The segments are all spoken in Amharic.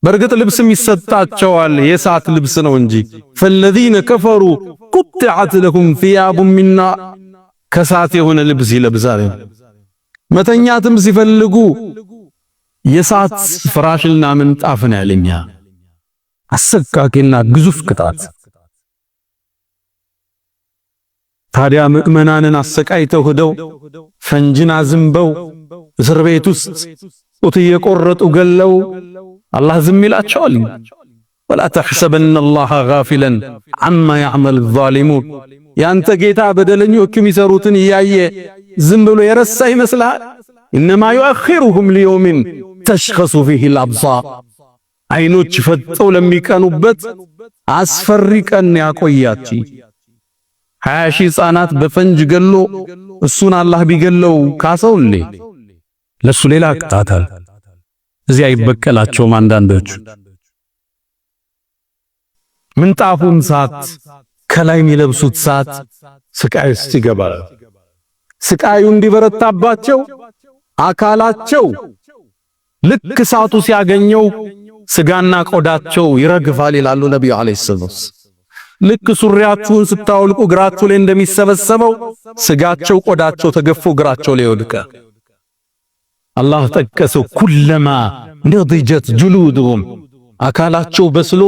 በርግጥ ልብስም ይሰጣቸዋል የእሳት ልብስ ነው እንጂ فالذين كفروا قطعت لهم ثياب من نار ከእሳት የሆነ ልብስ ይለብሳል። መተኛትም ሲፈልጉ የእሳት ፍራሽና ምንጣፍን ያለኛ አሰቃቂና ግዙፍ ቅጣት። ታዲያ ምእመናንን አሰቃይተው ሄደው ፈንጅን አዝንበው እስር ቤት ውስጥ ጡት እየቆረጡ ገለው አላህ ዝም ይላቸዋል? ወላ ተሕሰበነ አላህ ጋፊለን ዐማ ያዕመሉ ዛሊሙን። ያንተ ጌታ በደለኞች የሚሰሩትን እያየ ዝም ብሎ የረሳ ይመስልሃል? ኢነማ ዩአኺሩሁም ሊየውሚን ተሽኸሱ ፊሂል አብሳር። አይኖች ፈጠው ለሚቀኑበት አስፈሪ ቀን ያቆያች። 20 ሺህ ሕፃናት በፈንጅ ገሎ እሱን አላህ ቢገለው ካሰውሌ ለሱ ሌላ ቅጣታል። እዚህ አይበቀላቸውም። አንዳንዶቹ ምንጣፉን ሳት ከላይ የሚለብሱት ሳት ስቃይ ውስጥ ይገባል። ስቃዩ እንዲበረታባቸው አካላቸው ልክ ሳቱ ሲያገኘው ስጋና ቆዳቸው ይረግፋል ይላሉ ነብዩ አለይሂ ሰላም። ልክ ሱሪያችሁን ስታወልቁ እግራችሁ ላይ እንደሚሰበሰበው ስጋቸው ቆዳቸው ተገፎ እግራቸው ላይ ይወድቃል። አላህ ጠቀሰው ኩለማ ነضجت جلودهم አካላቸው በስሎ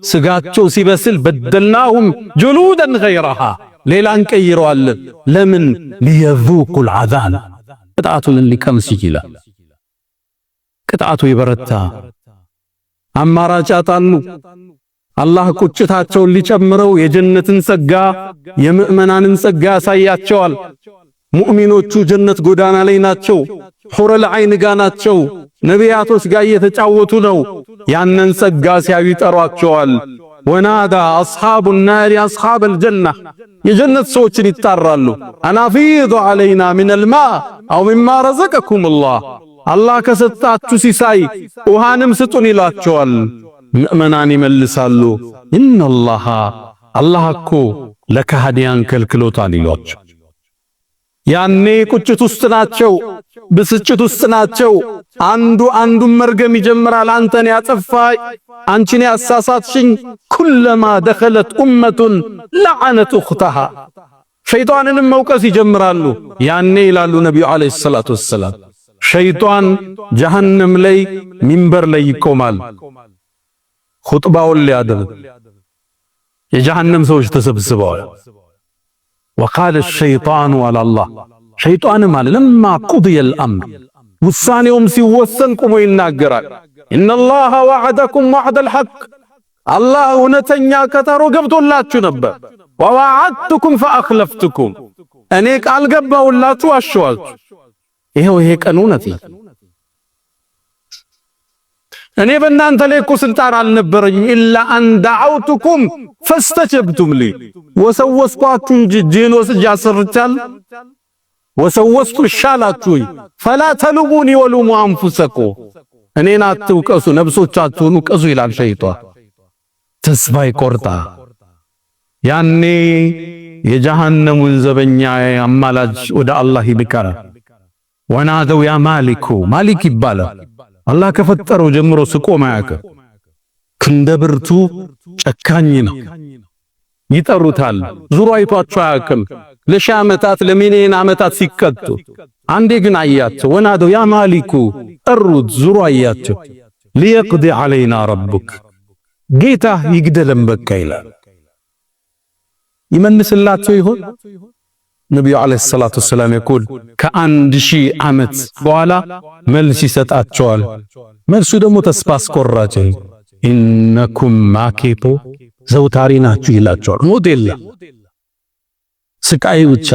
ስጋቸው ሲበስል በደልናሁም جلودا غيرها ሌላን ቀይረዋለን። ለምን ليذوقوا العذاب ቅጣቱን ሊቀምስ ይችላል። ቅጣቱ ይበረታ። አማራጭ አጣሉ። አላህ ቁጭታቸውን ሊጨምረው የጀነትን ጸጋ የምእመናንን ጸጋ ያሳያቸዋል። ሙእሚኖቹ ጀነት ጎዳና ላይ ናቸው። ሑረል ዐይን ጋ ናቸው። ነቢያቶች ጋር እየተጫወቱ ነው። ያንን ጸጋ ሲያዩ ይጠሯቸዋል። ወናዳ አስሓቡ ናሪ አስሓበል ጀና የጀነት ሰዎችን ይጣራሉ። አናፊዱ ዐለይና ሚነል ማእ አው ሚማ ረዘቀኩም አላህ ከሰጣችሁ ሲሳይ ውሃንም ስጡን ይላቸዋል። ምእመናን ይመልሳሉ ኢነላሃ አላህ እኮ ለካህዲያን ከልክሎታል ይሏቸው። ያኔ ቁጭት ውስጥ ናቸው፣ ብስጭት ውስጥ ናቸው። አንዱን መርገም ይጀምራል። አንተን ያጠፋይ አንቺን ያሳሳትሽኝ ኩለማ ደኸለት ኡመቱን ለዐነት ኡኽተሃ ሸይጣንንም መውቀስ ይጀምራሉ። ያኔ ይላሉ ነብዩ አለይሂ ሰላቱ ወሰላም ሸይጣን ጀሃነም ላይ ሚንበር ላይ ይቆማል። ኹጥባውን ሊያደርግ የጀሃነም ሰዎች ተሰብስበዋል። ወቃለ الشيطان على الله ሸይጣን ማለት ለማ قضي الامر ውሳኔውም ሲወሰን ቆሞ ይናገራል። ኢነላህ ወዐደኩም ወዐደ الحق አላህ እውነተኛ ቀጠሮ ገብቶላችሁ ነበር። ወወዐድቱኩም ፈአኽለፍቱኩም እኔ ቃል ገባሁላችሁ አሸዋችሁ። ይሄው ይሄ ቀን እውነት ነው። እኔ በእናንተ ላይ እኮ ስልጣን አልነበረኝም። ኢላ አን ደዐውቱኩም ፈስተጀብቱም ሊ ወሰወስኳችሁ እንጂ ጂን ወስጄ አሰርቻል ወሰወስቱ ሻላችሁ። ፈላ ተሉሙኒ ወሉሙ አንፉሰኩም እኔን አትውቀሱ ነፍሶቻችሁን ውቀሱ ይላል ሸይጣን። ተስፋ ይቆርጣ። ያኔ የጀሃነሙን ዘበኛ አማላጅ ወደ አላህ ይልካል። ወናደው ያ ማሊኩ ማሊክ ይባላል። አላህ ከፈጠረው ጀምሮ ስቆም አያውቅም። ክንደብርቱ ጨካኝ ነው። ይጠሩታል። ዙሮ አይቷቸው አያውቅም። ለሺህ ዓመታት ለሚሊዮን ዓመታት ሲቀጡ አንዴ ግን አያቸው። ወናደው ያ ማሊኩ ጠሩት። ዙሮ አያቸው። ሊየቅዲ ዐለይና ረቡክ ጌታ ይግደለን በቃ ይላል። ይመልስላቸው ይሆን? ነብዩ አለይሂ ሰላቱ ወሰላም ይቁል ከ1000 ዓመት በኋላ መልስ ይሰጣቸዋል። መልሱ ደግሞ ተስፋ አስቆራጭ ኢነኩም ማኪቱ ዘውታሪ ናችሁ ይላቸዋል። ሞዴል ስቃይ ብቻ።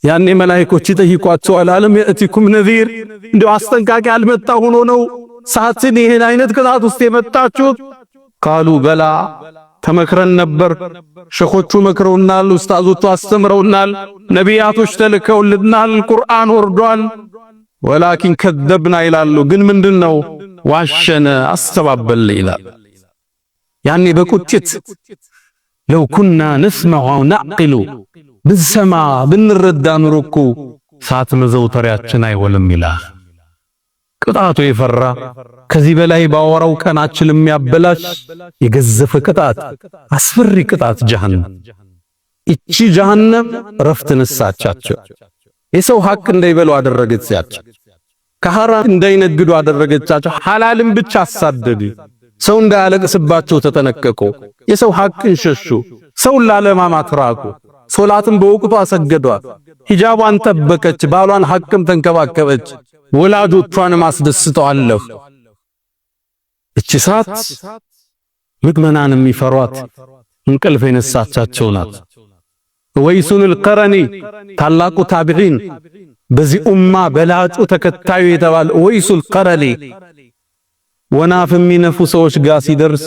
ያኔ መላእክቶች ይጠይቋቸዋል አለም የእቲኩም ነዚር እንደው አስጠንቃቂ አልመጣ ሆኖ ነው ሳትን ይሄን አይነት ቅጣት ውስጥ የመጣችሁት? ቃሉ በላ ተመክረን ነበር። ሸኾቹ መክረውናል፣ ኡስታዞቹ አስተምረውናል፣ ነቢያቶች ተልከውልናል፣ ቁርአን ወርዷል። ወላኪን ከደብና ይላሉ። ግን ምንድነው ዋሸነ፣ አስተባበል ይላል። ያኔ በቁጭት ለው ኩና ነስመዑ ነዕቂሉ ብንሰማ ብንረዳ ኑሮ እኮ ሰዓት መዘውተሪያችን አይሆንም ይላል። ቅጣቱ የፈራ ከዚህ በላይ ባወራው ቀናችን የሚያበላሽ የገዘፈ ቅጣት አስፈሪ ቅጣት ጀሃነም። እቺ ጀሃነም ረፍት ነሳቻቸው። የሰው ሐቅ እንዳይበሉ አደረገቻቸው። ከሐራም እንዳይነግዱ አደረገቻቸው። ሐላልን ብቻ አሳደዱ። ሰው እንዳያለቅስባቸው ተጠነቀቁ። የሰው ሐቅን ሸሹ። ሰውን ላለማማት ራቁ። ሶላትን በወቅቱ አሰገዷት። ሂጃቧን ጠበቀች። ባሏን ሐቅም ተንከባከበች። ወላጆቿንም አስደስተዋለሁ። እቺ ሰዓት ምዕመናን የሚፈሯት እንቅልፍ የነሳቻቸው ናት። ወይሱል ቀረኒ ታላቁ ታቢዒን በዚህ ኡማ በላጩ ተከታዩ የተባለ ወይሱል ቀረኒ ወናፍ የሚነፉ ሰዎች ጋር ሲደርስ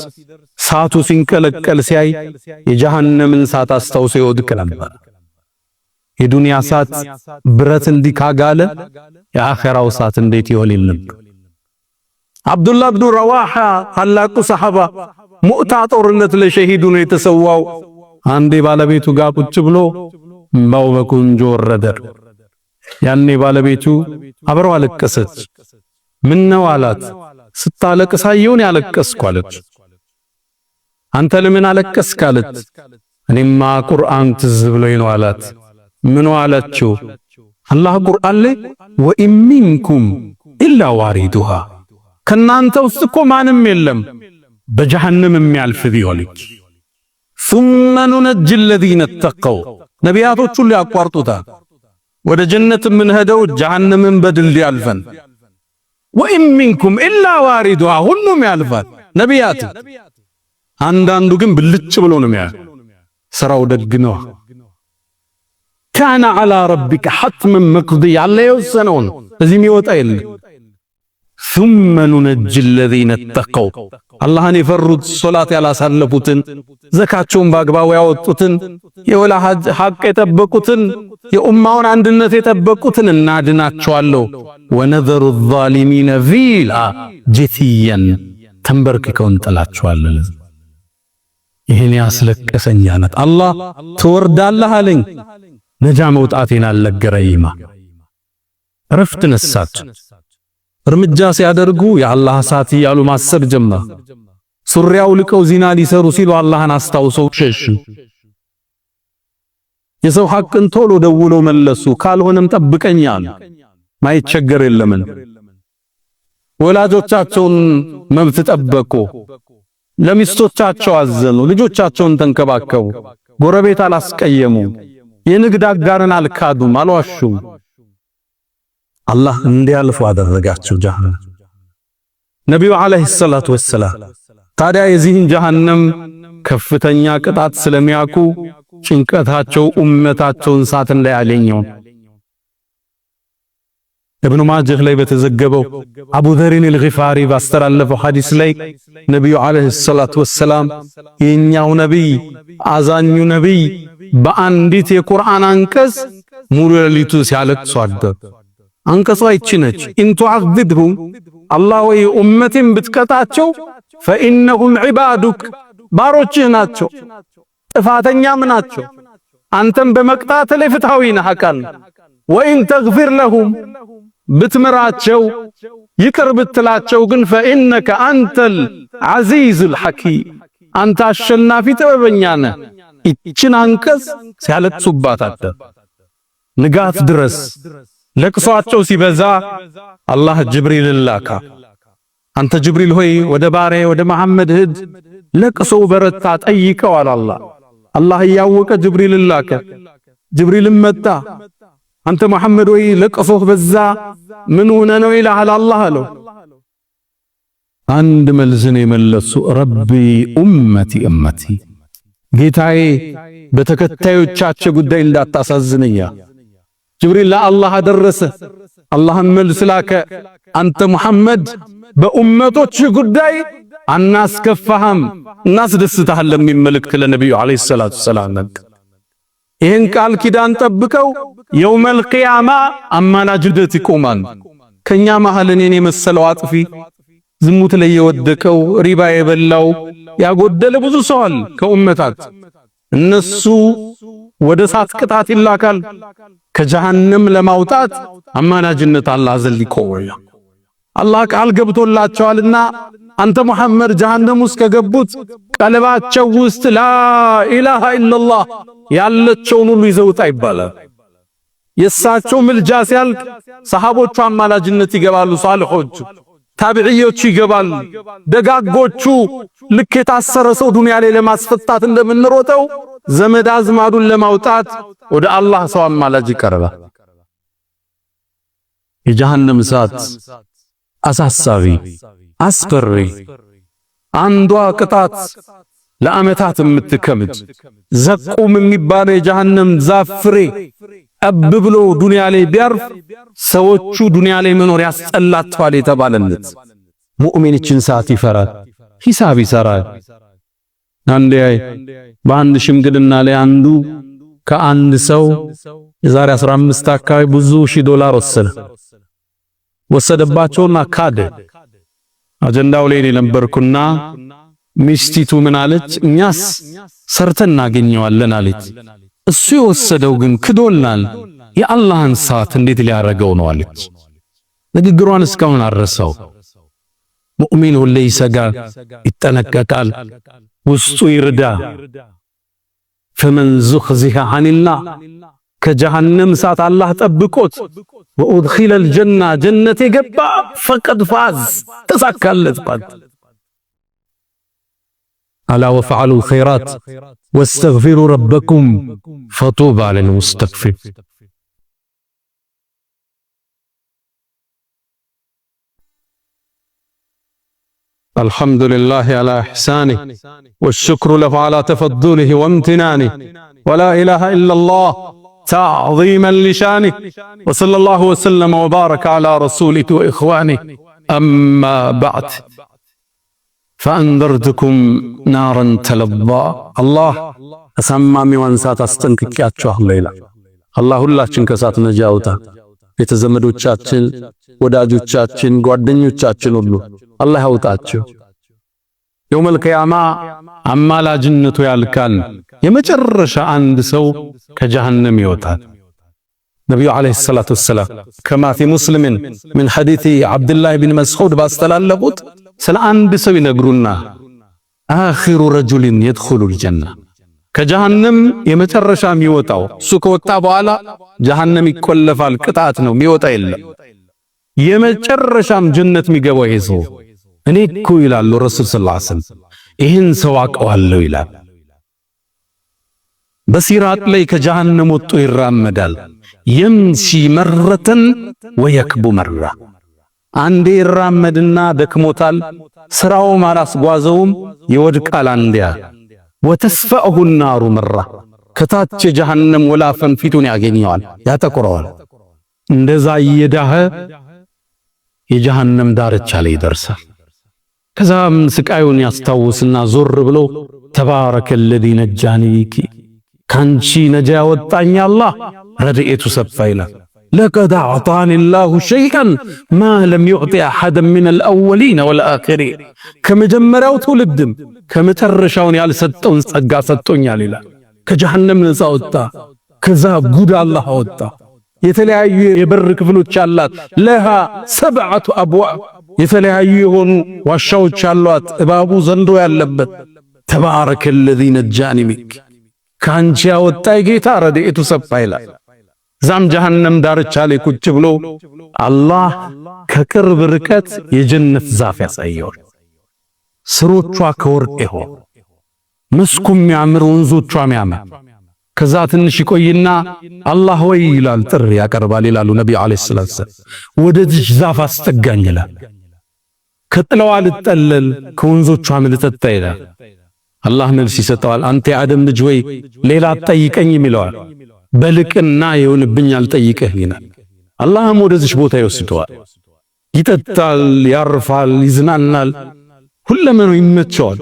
ሳቱ ሲንቀለቀል ሲያይ የጀሃነምን ሳት አስታውሶ ይወድቅ ነበር። የዱንያ ሳት ብረት እንዲህ ካጋለ የአኺራው ሳት እንዴት ይሆን ነበር? አብዱላህ ብኑ ረዋሃ ታላቁ ሰሐባ ሙዕታ ጦርነት ለሸሂዱ ነው የተሰዋው። አንዴ ባለቤቱ ጋር ቁጭ ብሎ እምባው በቁንጆ ወረደ። ያኔ ባለቤቱ አብረው አለቀሰች። ምን ነው አላት። ስታለቅስ አየሁኝ ያለቀስኩ አለች። አንተ ለምን አለቀስክ አለች። እኔማ ቁርአን ትዝ ብሎኝ ነው አላት። ምን አላችሁ? አላህ ቁርአን ላይ ወኢን ሚንኩም ኢላ ዋሪዱሃ ከናንተ ውስጥ እኮ ማንም የለም በጀሃነም የሚያልፍ ቢሆንክ ثم ننجي الذين اتقوا ነቢያቶች ሁሉ ያቋርጡታል። ወደ ጀነት የምንሄደው ጀሃነምን በድል ያልፈን። ወኢን ሚንኩም ኢላ ዋሪዱሃ ሁሉም ያልፋል ነቢያት። አንዳንዱ ግን ብልጭ ብሎ ነው የሚያልፍ። ስራው ደግ ነው። ካነ ዐላ ረቢከ ሐትመን መቅዲያ አለ የወሰነውን እዚህ የሚወጣ የለም። ثم ننجي الذين اتقوا አላህን የፈሩት ሶላት ያላሳለፉትን ዘካቸውን በአግባቡ ያወጡትን የወላ ሐቅ የጠበቁትን የኡማውን አንድነት የጠበቁትን እናድናቸዋለሁ። ወነዘሩ الظالمين ፊሃ ጀቲያን ተንበርክከው እንጥላቸዋለን። ይሄን ያስለቀሰኝ አለት አላህ ትወርዳለህ አለኝ። ነጃ መውጣቴን አልነገረኝማ። ረፍት ነሳች። እርምጃ ሲያደርጉ የአላህ ሳት እያሉ ማሰብ ጀመሩ። ሱሪያው ልቀው ዚና ሊሰሩ ሲሉ አላህን አስታውሰው ሸሹ። የሰው ሐቅን ቶሎ ደውለው መለሱ። ካልሆነም ጠብቀኛል ማይቸገር የለምን። ወላጆቻቸውን መብት ጠበቁ። ለሚስቶቻቸው አዘኑ። ልጆቻቸውን ተንከባከቡ። ጎረቤት አላስቀየሙ። የንግድ አጋርን አልካዱም፣ አልዋሹም። አላህ እንዲያልፉ አደረጋቸው ጀሃነም። ነቢዩ አለይሂ ሰላቱ ወሰላም ታዲያ የዚህን ጀሃነም ከፍተኛ ቅጣት ስለሚያውቁ ጭንቀታቸው ኡመታቸውን ሳት እንዳያገኘው ኢብኑ ማጀህ ላይ በተዘገበው አቡ ዘሪን አልጊፋሪ ባስተላለፈው ሐዲስ ላይ ነቢዩ አለይሂ ሰላቱ ወሰላም የኛው ነቢይ አዛኙ ነቢይ በአንዲት የቁርአን አንቀጽ ሙሉ ሌሊቱ ሲያለቅሱ አደሩ። አንቀጿ ይቺ ነች። ኢንቱ አግድሁም አላህ ወይ ኡመቴን ብትቀጣቸው ፈኢነሁም ዒባዱክ ባሮችህ ናቸው፣ ጥፋተኛም ናቸው። አንተም በመቅጣት ላይ ፍትሃዊ ነህ አቃል። ወኢን ተግፊር ለሁም ብትምራቸው ይቅር ብትላቸው ግን ፈኢነከ አንተል ዐዚዙል ሐኪም አንተ አሸናፊ ጥበበኛ ነህ። ይችን አንቀጽ ሲያለቅሱባት አደሩ ንጋት ድረስ። ለቅሷቸው ሲበዛ አላህ ጅብሪልን ላካ። አንተ ጅብሪል ሆይ ወደ ባሪያዬ ወደ መሐመድ ሂድ፣ ለቅሶው በረታ ጠይቀው አለ አላህ። አላህ እያወቀ ጅብሪልን ላከ። ጅብሪልም መጣ። አንተ መሐመድ ሆይ ለቅሶህ በዛ ምን ሆነ ነው ይልሃል አላህ አለው። አንድ መልስን የመለሱ ረቢ ኡመቲ ኡመቲ ጌታዬ በተከታዮቻቸው ጉዳይ እንዳታሳዝነኛ። ጅብሪል ለአላህ አደረሰ። አላህም መልስ ላከ። አንተ ሙሐመድ በኡመቶች ጉዳይ አናስከፋህም እናስደስታለን የሚል መልእክት ለነብዩ አለይሂ ሰላቱ ሰላም። ይህን ቃል ኪዳን ጠብቀው የውመል ቂያማ አማላጅነት ይቆማል። ከኛ መሃል እኔን የመሰለው አጥፊ፣ ዝሙት ላይ የወደቀው፣ ሪባ የበላው ያጎደለ ብዙ ሰው አለ ከኡመታት። እነሱ ወደ እሳት ቅጣት ይላካል። ከጀሃነም ለማውጣት አማላጅነት አላህ ዘንድ ይቆያል። አላህ ቃል ገብቶላቸዋልና አንተ ሙሐመድ ጀሃነም ውስጥ ከገቡት ቀልባቸው ውስጥ ላኢላሃ ኢላላህ ያለችውን ሁሉ ይዘውጣ ይባላል። የሳቸው ምልጃ ሲያልቅ ሰሃቦቹ አማላጅነት ይገባሉ። ሷሊሖቹ ታቢዒዮቹ ይገባሉ። ደጋጎቹ ልክ የታሰረ ሰው ዱንያ ላይ ለማስፈታት እንደምንሮጠው ዘመድ አዝማዱን ለማውጣት ወደ አላህ ሰው አማላጅ ይቀርባል። የጀሃነም እሳት አሳሳቢ አስፈሪ አንዷ ቅጣት ለዓመታት የምትከምድ ዘቁም የሚባለው የጀሃነም ዛፍ ፍሬ አብ ብሎ ዱንያ ላይ ቢያርፍ ሰዎቹ ዱንያ ላይ መኖር ያስጠላቸዋል የተባለለት ሙእሚኖችን ሰዓት ይፈራል፣ ሂሳብ ይሰራል። አንዴ በአንድ ሽምግልና ላይ አንዱ ከአንድ ሰው የዛሬ 15 አካባቢ ብዙ ሺህ ዶላር ወሰደባቸውና ካደ። አጀንዳው ላይ ነበርኩና ሚስቲቱ ምን አለች? እኛስ ሰርተን እናገኘዋለን አለች። እሱ የወሰደው ግን ክዶልናል፣ የአላህን ሰዓት እንዴት ሊያረገው ነው አለች። ንግግሯን እስካሁን አረሰው። ሙእሚን ሁሌ ይሰጋል፣ ይጠነቀቃል፣ ውስጡ ይርዳ። ፈመን ዙኽዚሃ ዐኒላህ ከጀሃነም እሳት አላህ ጠብቆት ወኡድኺለል ጀና ጀነት የገባ ፈቀድ ፋዝ ተሳካለት። አላ ወፈዐሉ ኸይራት ወስተግፊሩ ረበኩም ፈጡባ ሊልሙስተግፊር። አልሐምዱሊላሂ ዐላ ኢሕሳኒህ ወሽክሩ ለሁ ዐላ ተፈዱሊህ ወምትናኒህ ወላ ኢላሃ ኢለላህ تعظيما لشانه وصلى الله وسلم وبارك على رسوله وإخوانه أما بعد فأنذرتكم نارا تلظى الله أسمامي وانسات أستنككياتشوه الليلة الله الله چنكسات نجاوتا يتزمدو چاچن وداجو چاچن قوادنيو چاچن الله هوتاتشو يوم القيامة أما لا جنة يالكان يمجرش عند سو كجهنم يوتان. نبي عليه الصلاة والسلام كما في مسلم من حديث عبد الله بن مسعود باستلال لبوت سل عند سو ينقرنا آخر رجل يدخل الجنة كجهنم يمجرش ميوتاو سوك وطابو على جهنم يكولف على القطعتنا ميوتا إلا يمجرش جنة ميقوى يزو እኔ እኮ ይላሉ ረሱል ሰለላሁ ዐለይሂ ወሰለም ይህን ሰው አውቀዋለሁ ይላል። በሲራጥ ላይ ከጀሃነም ወጥቶ ይራመዳል። የምሺ መረተን ወየክቡ መራ አንዴ ይራመድና ደክሞታል፣ ስራውም አላስጓዘውም፣ ይወድቃል። አንዴያ ወተስፈሁ النار መራ ከታች የጀሃነም ወላፈን ፊቱን ያገኘዋል፣ ያጠቁረዋል። እንደዛ እየዳኸ የጀሃነም ዳርቻ ላይ ይደርሳል። ከዛም ስቃዩን ያስታውስና ዞር ብሎ ተባረከ الذي نجاني ካንቺ ነጃ ያወጣኝ አላህ ረድኤቱ ሰፋ ይላል። لقد أعطاني الله شيئا ما لم يعطي أحدا من الأولين والآخرين ከመጀመሪያው ትውልድም ከመጨረሻውን ያልሰጠውን ጸጋ ሰጥቶኛል ይላል። ከጀሃነም ነፃ ወጣ። ከዛ ጉድ አላህ አወጣ። የተለያዩ የበር ክፍሎች አላት። ለሃ ሰብዓቱ አብዋብ የተለያዩ የሆኑ ዋሻዎች አሏት። እባቡ ዘንዶ ያለበት ተባረከ الذي نجاني منك ካንቺ ያወጣኝ ጌታ ረድኤቱ ሰፋ ይላል። ዛም ጀሃነም ዳርቻ ላይ ቁጭ ብሎ አላህ ከቅርብ ርቀት የጀነት ዛፍ ያሳየዋል። ስሮቿ ከወርቅ ይሆን መስኩም የሚያምር ወንዞቿ የሚያምር። ከዛ ትንሽ ይቆይና አላህ ወይ ይላል፣ ጥሪ ያቀርባል ይላሉ ነብዩ አለይሂ ሰላቱ ወሰለም። ወደዚህ ዛፍ አስጠጋኝ ይላል። ከጥለዋ ልጠለል ከወንዞቿም ልጠጣ ይላል። አላህ መልስ ይሰጠዋል። አንተ የአደም ልጅ ወይ ሌላ አትጠይቀኝም ይለዋል። በልቅና ይሁንብኝ አልጠይቅህ ይላል። አላህም ወደዚህ ቦታ ይወስደዋል። ይጠጣል፣ ያርፋል፣ ይዝናናል፣ ሁለመናው ይመቸዋል።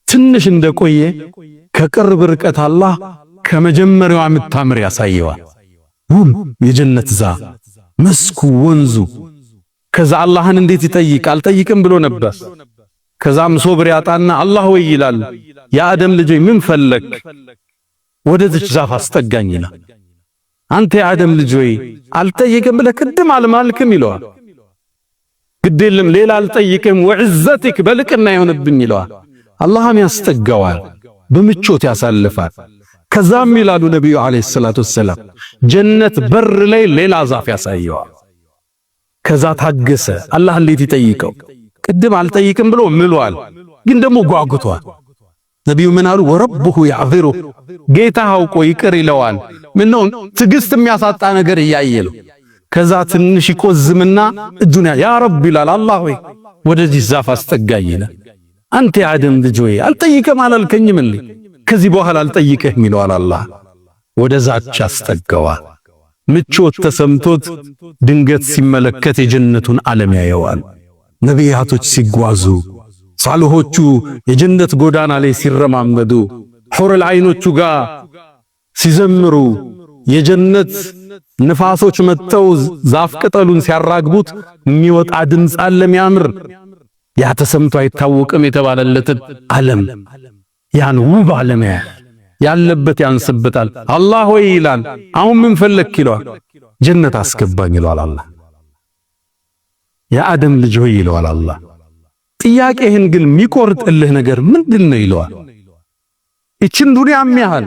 ትንሽ እንደቆየ ከቅርብ ርቀት አላህ ከመጀመሪያው የምታምር ያሳየዋል። የጀነት ዛፍ መስኩ፣ ወንዙ። ከዛ አላህን እንዴት ይጠይቅ? አልጠይቅም ብሎ ነበር። ከዛም ሶብር ያጣና አላህ ወይ ይላል፣ የአደም ልጅ ምን ፈለክ? ወደዚህ ዛፍ አስጠጋኝ ይላል። አንተ የአደም ልጅ ወይ አልጠይቅም ብለህ ቅድም አልማልክም ይለዋል። ግዴለም ሌላ አልጠይቅም ወዕዘቲክ በልቅና ይሆንብኝ ይለዋል። አላህም ያስጠጋዋል፣ በምቾት ያሳልፋል። ከዛም ይላሉ ነብዩ አለይሂ ሰላቱ ወሰላም ጀነት በር ላይ ሌላ ዛፍ ያሳየዋል። ከዛ ታገሰ። አላህ እንዴት ይጠይቀው? ቅድም አልጠይቅም ብሎ ምሏል፣ ግን ደግሞ ጓጉቷል። ነብዩ ምን አሉ? ወረብሁ ያዕዚሩ ጌታ አውቆ ይቅር ይለዋል። ምነው ትዕግስት የሚያሳጣ ነገር እያየለው። ከዛ ትንሽ ይቆዝምና እጁን ያ ረብ ይላል። አላህ ሆይ ወደዚህ ዛፍ አስጠጋኝ ይላል። አንተ የአደም ልጅ ሆይ አልጠይቅም አላልከኝም እንዴ? ከዚህ በኋላ አልጠይቅህም ይለዋል። አላህ ወደዛች አስጠጋዋል። ምቾት ተሰምቶት ድንገት ሲመለከት የጀነቱን ዓለም ያየዋል። ነቢያቶች ሲጓዙ፣ ሷሊሆቹ የጀነት ጎዳና ላይ ሲረማመዱ፣ ሑረል ዐይኖቹ ጋር ሲዘምሩ፣ የጀነት ንፋሶች መጥተው ዛፍ ቅጠሉን ሲያራግቡት የሚወጣ ድምፅ አለ የሚያምር። ያ ተሰምቶ አይታወቅም የተባለለትን ዓለም ያን ውብ ዓለም ያለበት ያንስበታል። አላህ ሆይ ይላል። አሁን ምን ፈለክ ይለዋል። ጀነት አስገባኝ ይለዋል አላህ። የአደም ልጅ ሆይ ይለዋል አላህ። ጥያቄህን ግን የሚቆርጥልህ ነገር ምንድነው ይለዋል። ይችን ዱንያም ያህል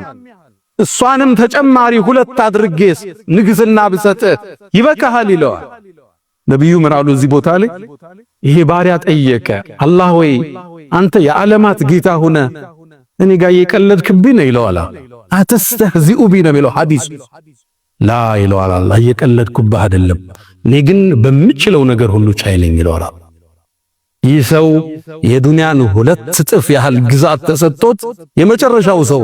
እሷንም ተጨማሪ ሁለት አድርጌስ ንግስና ብሰጥህ ይበቃሃል ይለዋል። ነብዩ ምን አሉ እዚህ ቦታ ላይ? ይሄ ባሪያ ጠየቀ፣ አላህ ሆይ አንተ የዓለማት ጌታ ሆነ እኔ ጋር እየቀለድክብኝ ነው ይለዋል። አተስተህዚኡ ቢ ነው የሚለው ሐዲስ። ላ ይለዋል አላህ፣ እየቀለድኩብህ አይደለም፣ እኔ ግን በምችለው ነገር ሁሉ ቻይ ነኝ ይለዋል። ይህ ሰው የዱንያን ሁለት እጥፍ ያህል ግዛት ተሰጥቶት የመጨረሻው ሰው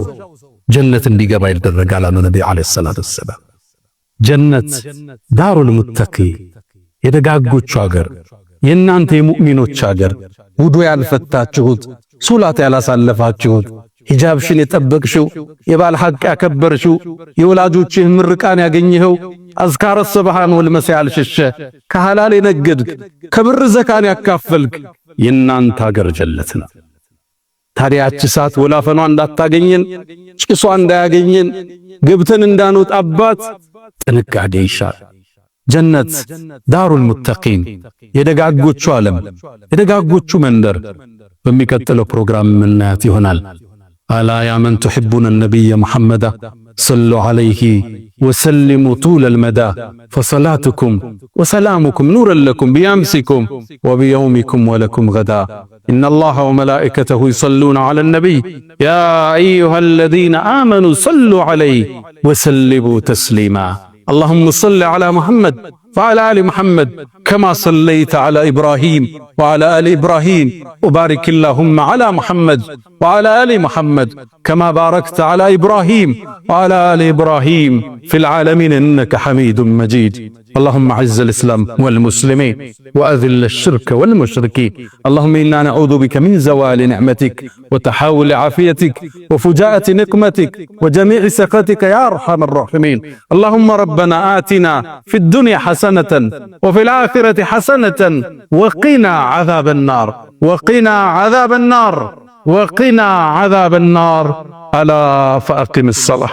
ጀነት እንዲገባ ይደረጋል አሉ ነብዩ አለይሂ ሰላቱ ወሰላም። ጀነት ዳሩል ሙተቂ የደጋጎቹ ሀገር፣ የእናንተ የሙእሚኖች ሀገር፣ ውዱ ያልፈታችሁት፣ ሶላት ያላሳለፋችሁት፣ ሂጃብሽን የጠበቅሽው፣ የባል ሐቅ ያከበርሽው፣ የወላጆችህ ምርቃን ያገኘኸው፣ አዝካረ ሰብሃን ወልመሳ ያልሸሸ፣ ከሐላል የነገድክ፣ ከብር ዘካን ያካፈልክ የእናንተ ሀገር ጀነት ነው። ታዲያች እሳት ወላፈኗ እንዳታገኘን፣ ጭሷ እንዳያገኘን፣ ገብተን እንዳንወጣባት ጥንቃቄ ይሻል። ጀነት ዳሩል ሙተቂን የደጋጎቹ ዓለም፣ የደጋጎቹ መንደር በሚቀጥለው ፕሮግራም የምናያት ይሆናል። አላ ያ መን ቱሒቡነ ነቢየ ሙሐመዳ ሰሉ ዐለይሂ ወሰሊሙ ጡለል መዳ ፈሰላቱኩም ወሰላሙኩም ኑረን ለኩም ቢአምሲኩም ወቢየውሚኩም ወለኩም ገዳ ኢነላሃ ወመላኢከተሁ ይሰሉነ ዐለን ነቢይ ያ አዩሀለዚነ አመኑ ሰሉ ዐለይሂ ወሰሊሙ ተስሊማ اللهم صل على محمد وعلى آل محمد كما صليت على إبراهيم وعلى آل إبراهيم وبارك اللهم على محمد وعلى آل محمد كما باركت على إبراهيم وعلى آل إبراهيم في العالمين إنك حميد مجيد اللهم أعز الإسلام والمسلمين وأذل الشرك والمشركين اللهم إنا نعوذ بك من زوال نعمتك وتحول عافيتك وفجاءة نقمتك وجميع سخطك يا أرحم الراحمين اللهم ربنا آتنا في الدنيا حسنة وفي الآخرة حسنة وقنا عذاب النار وقنا عذاب النار وقنا عذاب النار ألا فأقم الصلاة.